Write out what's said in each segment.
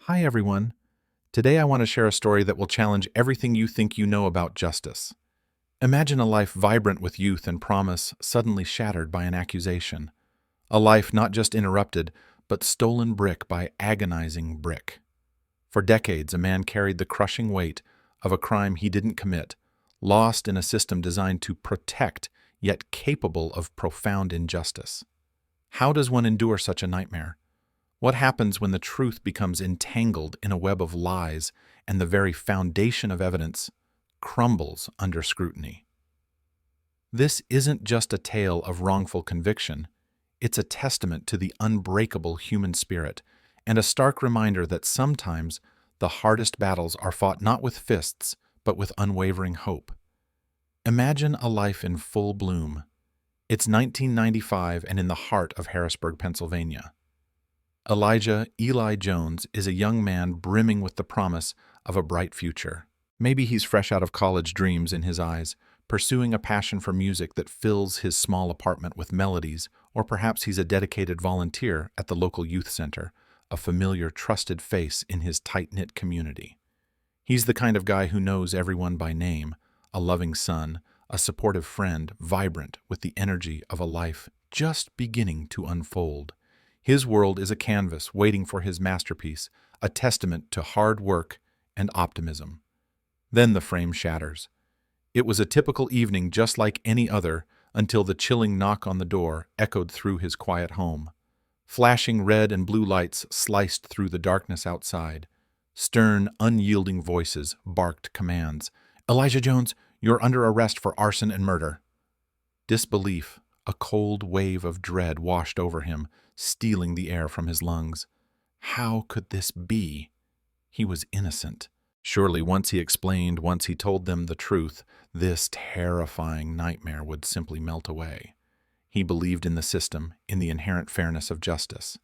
Hi, everyone. Today I want to share a story that will challenge everything you think you know about justice. Imagine a life vibrant with youth and promise suddenly shattered by an accusation. A life not just interrupted, but stolen brick by agonizing brick. For decades, a man carried the crushing weight of a crime he didn't commit, lost in a system designed to protect, yet capable of profound injustice. How does one endure such a nightmare? What happens when the truth becomes entangled in a web of lies and the very foundation of evidence crumbles under scrutiny? This isn't just a tale of wrongful conviction, it's a testament to the unbreakable human spirit and a stark reminder that sometimes the hardest battles are fought not with fists, but with unwavering hope. Imagine a life in full bloom. It's 1995 and in the heart of Harrisburg, Pennsylvania. Elijah Eli Jones is a young man brimming with the promise of a bright future. Maybe he's fresh out of college dreams in his eyes, pursuing a passion for music that fills his small apartment with melodies, or perhaps he's a dedicated volunteer at the local youth center, a familiar, trusted face in his tight-knit community. He's the kind of guy who knows everyone by name, a loving son, a supportive friend, vibrant with the energy of a life just beginning to unfold. His world is a canvas waiting for his masterpiece, a testament to hard work and optimism. Then the frame shatters. It was a typical evening just like any other until the chilling knock on the door echoed through his quiet home. Flashing red and blue lights sliced through the darkness outside. Stern, unyielding voices barked commands. "Elijah Jones, you're under arrest for arson and murder." Disbelief, a cold wave of dread washed over him, stealing the air from his lungs. How could this be? He was innocent. Surely once he explained, once he told them the truth, this terrifying nightmare would simply melt away. He believed in the system, in the inherent fairness of justice.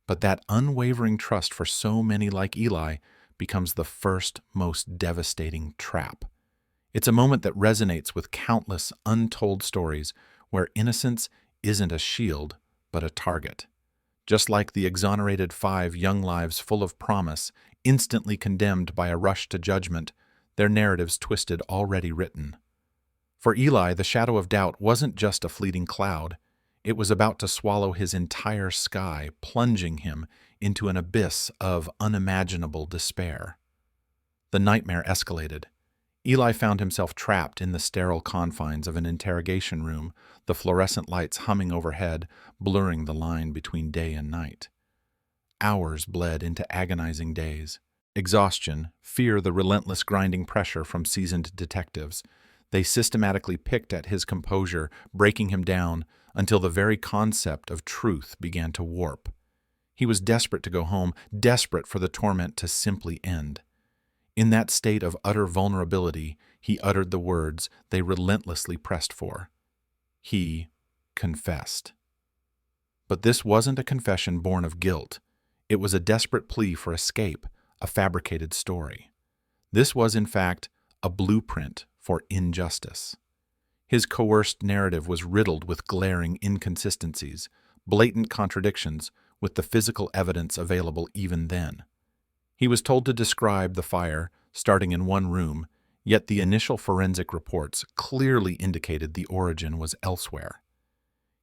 But that unwavering trust for so many like Eli becomes the first, most devastating trap. It's a moment that resonates with countless untold stories where innocence isn't a shield, but a target. Just like the exonerated 5 young lives full of promise, instantly condemned by a rush to judgment, their narratives twisted already written. For Eli, the shadow of doubt wasn't just a fleeting cloud. It was about to swallow his entire sky, plunging him into an abyss of unimaginable despair. The nightmare escalated. Eli found himself trapped in the sterile confines of an interrogation room, the fluorescent lights humming overhead, blurring the line between day and night. Hours bled into agonizing days. Exhaustion, fear, the relentless grinding pressure from seasoned detectives. They systematically picked at his composure, breaking him down until the very concept of truth began to warp. He was desperate to go home, desperate for the torment to simply end. In that state of utter vulnerability, he uttered the words they relentlessly pressed for. He confessed. But this wasn't a confession born of guilt. It was a desperate plea for escape, a fabricated story. This was, in fact, a blueprint for injustice. His coerced narrative was riddled with glaring inconsistencies, blatant contradictions with the physical evidence available even then. He was told to describe the fire, starting in one room, yet the initial forensic reports clearly indicated the origin was elsewhere.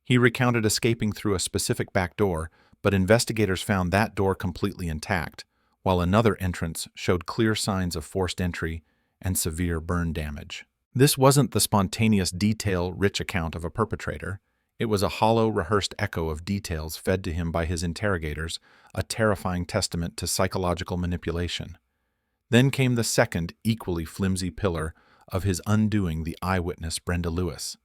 He recounted escaping through a specific back door, but investigators found that door completely intact, while another entrance showed clear signs of forced entry and severe burn damage. This wasn't the spontaneous, detail-rich account of a perpetrator. It was a hollow, rehearsed echo of details fed to him by his interrogators, a terrifying testament to psychological manipulation. Then came the second, equally flimsy pillar of his undoing, the eyewitness Brenda Lewis.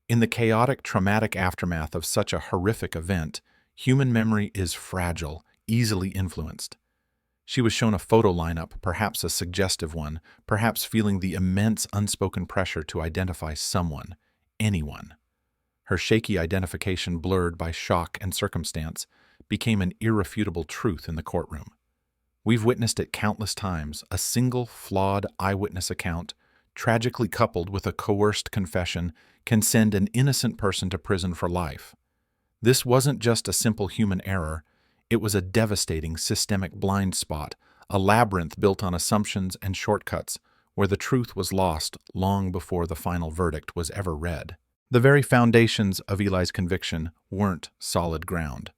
In the chaotic, traumatic aftermath of such a horrific event, human memory is fragile, easily influenced. She was shown a photo lineup, perhaps a suggestive one, perhaps feeling the immense unspoken pressure to identify someone, anyone. Her shaky identification, blurred by shock and circumstance, became an irrefutable truth in the courtroom. We've witnessed it countless times, a single flawed eyewitness account, tragically coupled with a coerced confession, can send an innocent person to prison for life. This wasn't just a simple human error, It was a devastating systemic blind spot, a labyrinth built on assumptions and shortcuts, where the truth was lost long before the final verdict was ever read. The very foundations of Eli's conviction weren't solid ground.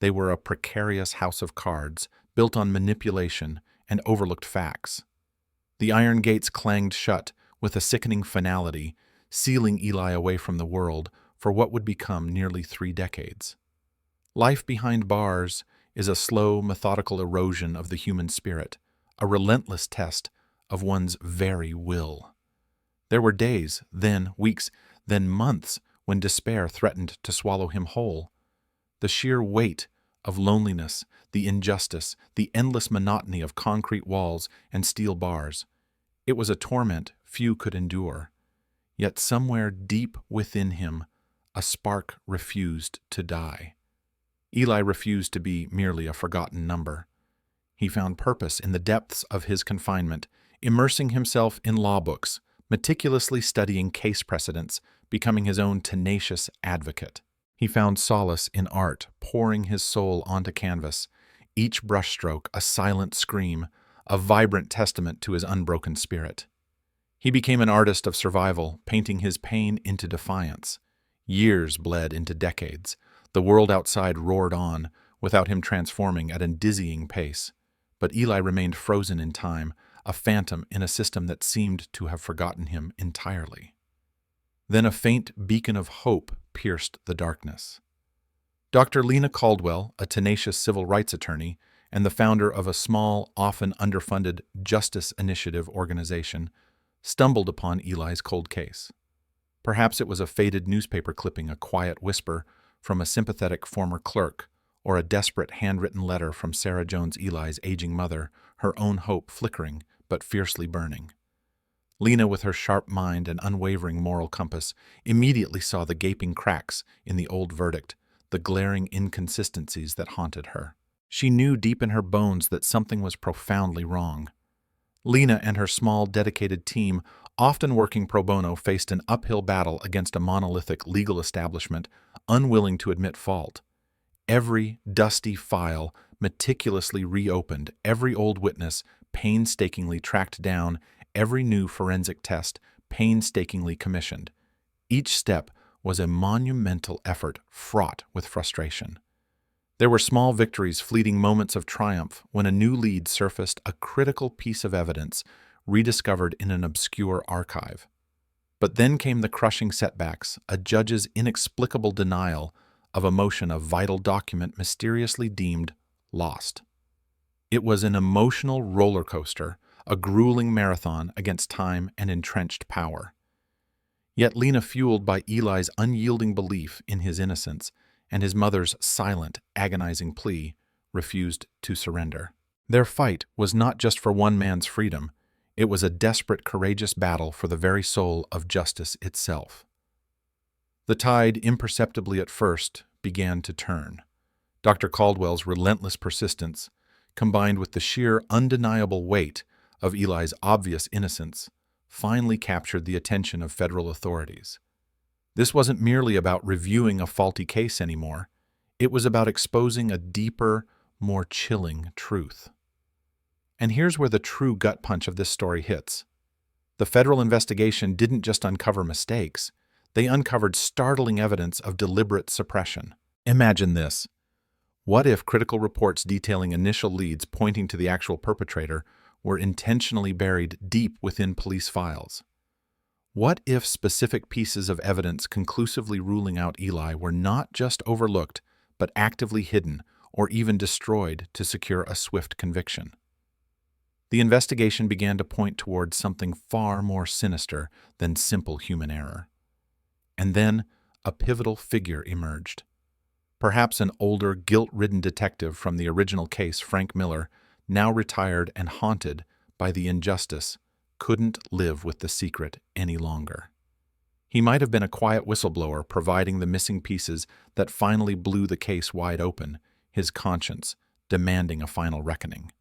They were a precarious house of cards, built on manipulation and overlooked facts. The iron gates clanged shut with a sickening finality, sealing Eli away from the world for what would become nearly 3 decades. Life behind bars is a slow, methodical erosion of the human spirit, a relentless test of one's very will. There were days, then weeks, then months when despair threatened to swallow him whole. The sheer weight of loneliness, the injustice, the endless monotony of concrete walls and steel bars. It was a torment few could endure. Yet somewhere deep within him, a spark refused to die. Eli refused to be merely a forgotten number. He found purpose in the depths of his confinement, immersing himself in law books, meticulously studying case precedents, becoming his own tenacious advocate. He found solace in art, pouring his soul onto canvas, each brushstroke a silent scream, a vibrant testament to his unbroken spirit. He became an artist of survival, painting his pain into defiance. Years bled into decades. The world outside roared on, without him transforming at a dizzying pace. But Eli remained frozen in time, a phantom in a system that seemed to have forgotten him entirely. Then a faint beacon of hope pierced the darkness. Dr. Lena Caldwell, a tenacious civil rights attorney and the founder of a small, often underfunded justice initiative organization, stumbled upon Eli's cold case. Perhaps it was a faded newspaper clipping, a quiet whisper from a sympathetic former clerk, or a desperate handwritten letter from Sarah Jones Eli's aging mother, her own hope flickering but fiercely burning. Lena, with her sharp mind and unwavering moral compass, immediately saw the gaping cracks in the old verdict, the glaring inconsistencies that haunted her. She knew deep in her bones that something was profoundly wrong. Lena and her small, dedicated team, often working pro bono, faced an uphill battle against a monolithic legal establishment unwilling to admit fault. Every dusty file meticulously reopened, every old witness painstakingly tracked down, every new forensic test painstakingly commissioned. Each step was a monumental effort fraught with frustration. There were small victories, fleeting moments of triumph when a new lead surfaced, a critical piece of evidence rediscovered in an obscure archive. But then came the crushing setbacks, a judge's inexplicable denial of a motion, a vital document mysteriously deemed lost. It was an emotional roller coaster, a grueling marathon against time and entrenched power. Yet Lena, fueled by Eli's unyielding belief in his innocence and his mother's silent, agonizing plea, refused to surrender. Their fight was not just for one man's freedom. It was a desperate, courageous battle for the very soul of justice itself. The tide, imperceptibly at first, began to turn. Dr. Caldwell's relentless persistence, combined with the sheer, undeniable weight of Eli's obvious innocence, finally captured the attention of federal authorities. This wasn't merely about reviewing a faulty case anymore. It was about exposing a deeper, more chilling truth. And here's where the true gut punch of this story hits. The federal investigation didn't just uncover mistakes. They uncovered startling evidence of deliberate suppression. Imagine this. What if critical reports detailing initial leads pointing to the actual perpetrator were intentionally buried deep within police files? What if specific pieces of evidence conclusively ruling out Eli were not just overlooked, but actively hidden or even destroyed to secure a swift conviction? The investigation began to point towards something far more sinister than simple human error. And then a pivotal figure emerged. Perhaps an older, guilt-ridden detective from the original case, Frank Miller, now retired and haunted by the injustice, couldn't live with the secret any longer. He might have been a quiet whistleblower providing the missing pieces that finally blew the case wide open, his conscience demanding a final reckoning.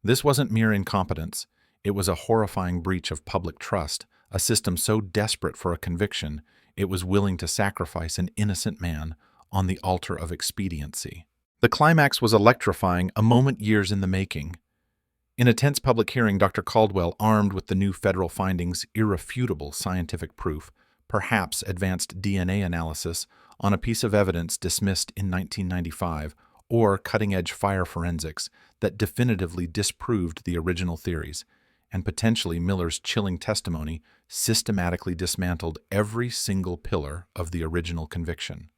This wasn't mere incompetence. It was a horrifying breach of public trust, a system so desperate for a conviction it was willing to sacrifice an innocent man on the altar of expediency. The climax was electrifying, a moment years in the making. In a tense public hearing, Dr. Caldwell, armed with the new federal findings, irrefutable scientific proof, perhaps advanced DNA analysis on a piece of evidence dismissed in 1995, or cutting-edge fire forensics that definitively disproved the original theories, and potentially Miller's chilling testimony systematically dismantled every single pillar of the original conviction.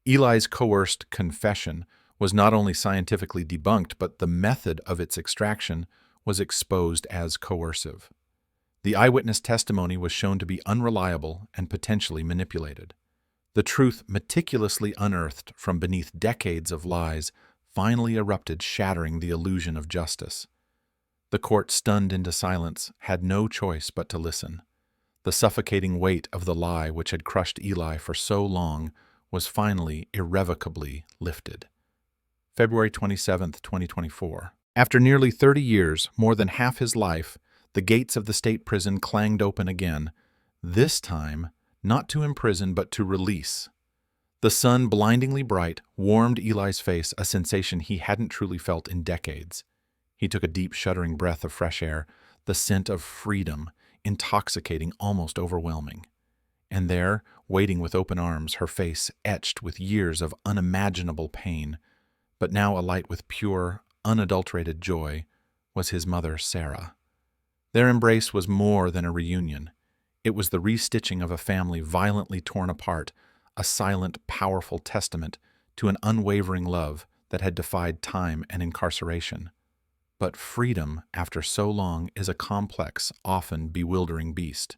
Eli's coerced confession was not only scientifically debunked, but the method of its extraction was exposed as coercive. The eyewitness testimony was shown to be unreliable and potentially manipulated. The truth, meticulously unearthed from beneath decades of lies, finally erupted, shattering the illusion of justice. The court, stunned into silence, had no choice but to listen. The suffocating weight of the lie which had crushed Eli for so long was finally irrevocably lifted. February 27, 2024. After nearly 30 years, more than half his life, the gates of the state prison clanged open again, this time not to imprison but to release. The sun, blindingly bright, warmed Eli's face, a sensation he hadn't truly felt in decades. He took a deep, shuddering breath of fresh air, the scent of freedom, intoxicating, almost overwhelming. And there, waiting with open arms, her face etched with years of unimaginable pain, but now alight with pure, unadulterated joy, was his mother, Sarah. Their embrace was more than a reunion. It was the restitching of a family violently torn apart, a silent, powerful testament to an unwavering love that had defied time and incarceration. But freedom, after so long, is a complex, often bewildering beast.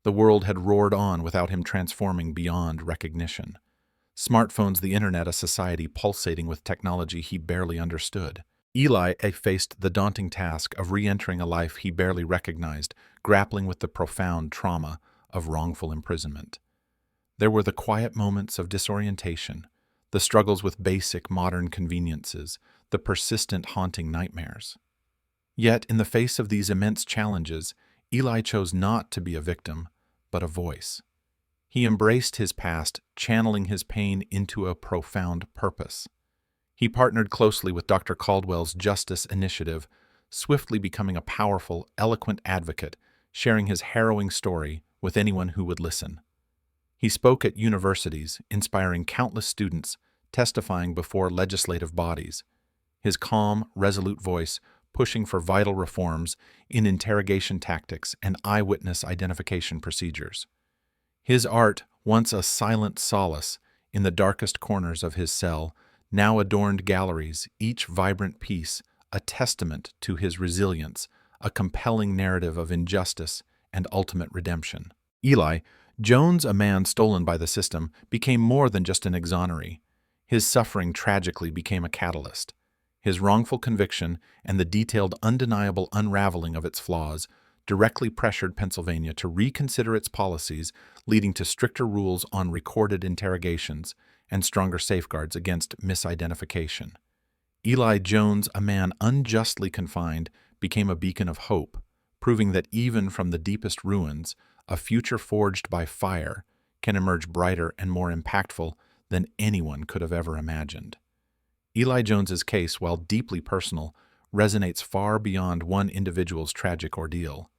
The world had roared on without him transforming beyond recognition. Smartphones, the internet, a society pulsating with technology he barely understood. Eli faced the daunting task of re-entering a life he barely recognized, grappling with the profound trauma of wrongful imprisonment. There were the quiet moments of disorientation, the struggles with basic modern conveniences, the persistent haunting nightmares. Yet, in the face of these immense challenges, Eli chose not to be a victim, but a voice. He embraced his past, channeling his pain into a profound purpose. He partnered closely with Dr. Caldwell's Justice Initiative, swiftly becoming a powerful, eloquent advocate, sharing his harrowing story with anyone who would listen. He spoke at universities, inspiring countless students, testifying before legislative bodies. His calm, resolute voice pushing for vital reforms in interrogation tactics and eyewitness identification procedures. His art, once a silent solace in the darkest corners of his cell, now adorned galleries, each vibrant piece a testament to his resilience, a compelling narrative of injustice and ultimate redemption. Eli Jones, a man stolen by the system, became more than just an exoneree. His suffering tragically became a catalyst. His wrongful conviction and the detailed, undeniable unraveling of its flaws directly pressured Pennsylvania to reconsider its policies, leading to stricter rules on recorded interrogations and stronger safeguards against misidentification. Eli Jones, a man unjustly confined, became a beacon of hope, proving that even from the deepest ruins, a future forged by fire can emerge brighter and more impactful than anyone could have ever imagined. Eli Jones's case, while deeply personal, resonates far beyond one individual's tragic ordeal.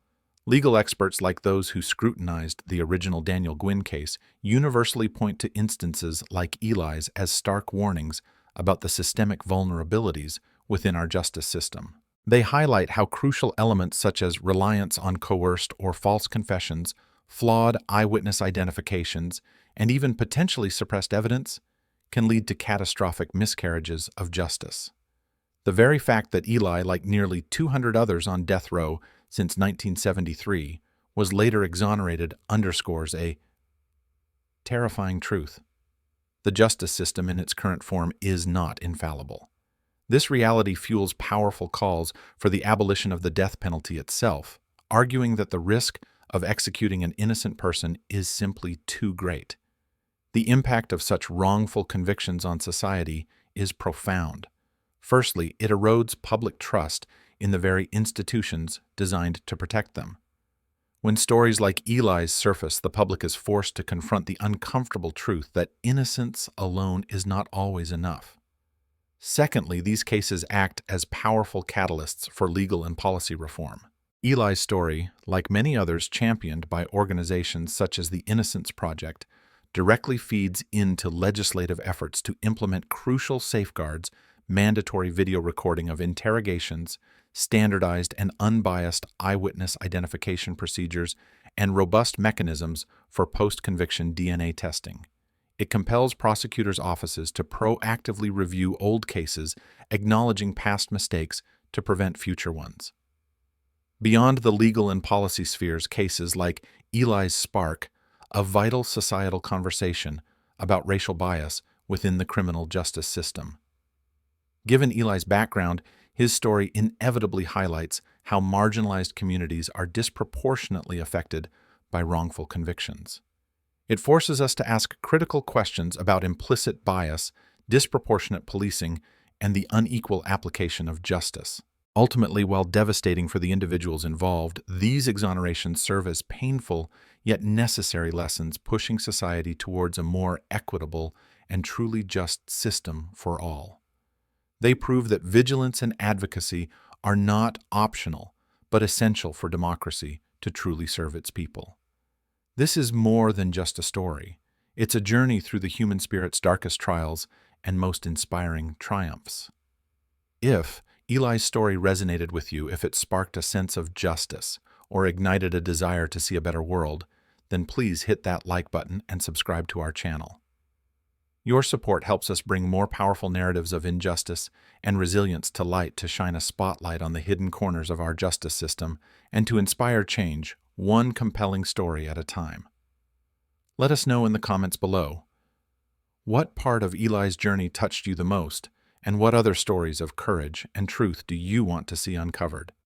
Legal experts like those who scrutinized the original Daniel Gwynn case universally point to instances like Eli's as stark warnings about the systemic vulnerabilities within our justice system. They highlight how crucial elements such as reliance on coerced or false confessions, flawed eyewitness identifications, and even potentially suppressed evidence can lead to catastrophic miscarriages of justice. The very fact that Eli, like nearly 200 others on death row since 1973, was later exonerated underscores a terrifying truth. The justice system in its current form is not infallible. This reality fuels powerful calls for the abolition of the death penalty itself, arguing that the risk of executing an innocent person is simply too great. The impact of such wrongful convictions on society is profound. Firstly, it erodes public trust in the very institutions designed to protect them. When stories like Eli's surface, the public is forced to confront the uncomfortable truth that innocence alone is not always enough. Secondly, these cases act as powerful catalysts for legal and policy reform. Eli's story, like many others championed by organizations such as the Innocence Project, directly feeds into legislative efforts to implement crucial safeguards, mandatory video recording of interrogations, standardized and unbiased eyewitness identification procedures, and robust mechanisms for post-conviction DNA testing. It compels prosecutors' offices to proactively review old cases, acknowledging past mistakes to prevent future ones. Beyond the legal and policy spheres, cases like Eli's spark a vital societal conversation about racial bias within the criminal justice system. Given Eli's background, his story inevitably highlights how marginalized communities are disproportionately affected by wrongful convictions. It forces us to ask critical questions about implicit bias, disproportionate policing, and the unequal application of justice. Ultimately, while devastating for the individuals involved, these exonerations serve as painful yet necessary lessons pushing society towards a more equitable and truly just system for all. They prove that vigilance and advocacy are not optional, but essential for democracy to truly serve its people. This is more than just a story. It's a journey through the human spirit's darkest trials and most inspiring triumphs. If Eli's story resonated with you, if it sparked a sense of justice or ignited a desire to see a better world, then please hit that like button and subscribe to our channel. Your support helps us bring more powerful narratives of injustice and resilience to light, to shine a spotlight on the hidden corners of our justice system, and to inspire change, one compelling story at a time. Let us know in the comments below. What part of Eli's journey touched you the most, and what other stories of courage and truth do you want to see uncovered?